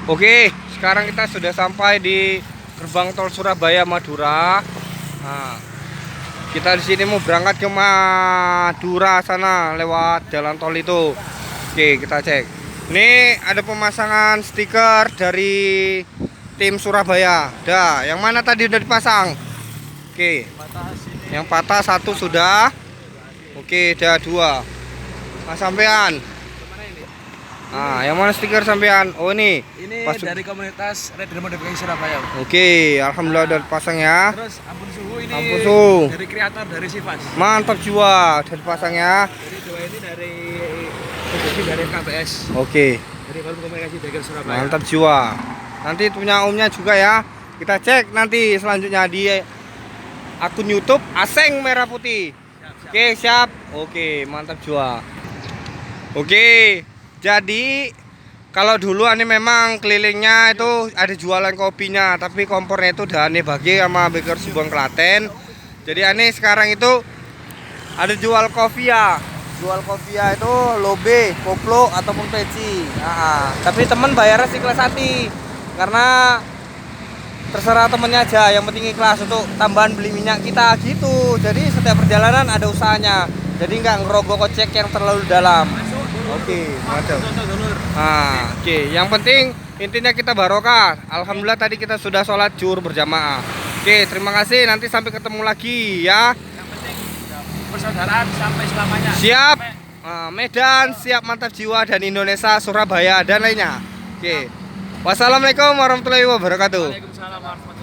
Oke, sekarang kita sudah sampai di gerbang tol Surabaya Madura. Nah, kita di sini mau berangkat ke Madura sana lewat jalan tol itu. Oke, kita cek. Ini ada pemasangan stiker dari tim Surabaya. Dah, yang mana tadi udah dipasang? Oke. Yang patah satu sudah. Oke, ada dua. Mas sampean. Ah, yang mana stiker sampean? Oh ini. Ini dari komunitas Rider Modifikasi Surabaya. Oke, alhamdulillah udah dipasang ya. Terus ampun suhu ini Ampun suhu. dari kreator dari Sivas. Mantap jiwa, udah dipasang ya. Jadi dua ini dari KBS. Oke, Dari Forum Komunikasi Dagang Surabaya. mantap jiwa. Nanti punya omnya juga ya. Kita cek nanti selanjutnya di akun YouTube Aseng Merah Putih. Oke, siap. Oke, mantap jiwa. Oke, jadi kalau dulu ini memang kelilingnya itu ada jualan kopinya, tapi kompornya itu udah aneh bagi sama Baker Subang Klaten. Jadi aneh sekarang itu ada jual kopi ya. Jual kopi ya itu lobe, koplo ataupun peci. Nah, tapi temen bayarnya sih ikhlas hati. Karena terserah temennya aja, yang penting ikhlas untuk tambahan beli minyak kita gitu. Jadi setiap perjalanan ada usahanya. Jadi nggak ngerogoh kocek yang terlalu dalam. Oke, mantap. Nah, oke, yang penting intinya kita barokah. Alhamdulillah tadi kita sudah sholat zuhur berjamaah. Oke, terima kasih. Nanti sampai ketemu lagi ya. Yang penting persaudaraan sampai selamanya. Siap. Medan siap, mantap jiwa, dan Indonesia, Surabaya dan lainnya. Oke. Wassalamualaikum warahmatullahi wabarakatuh. Waalaikumsalam warahmatullahi wabarakatuh.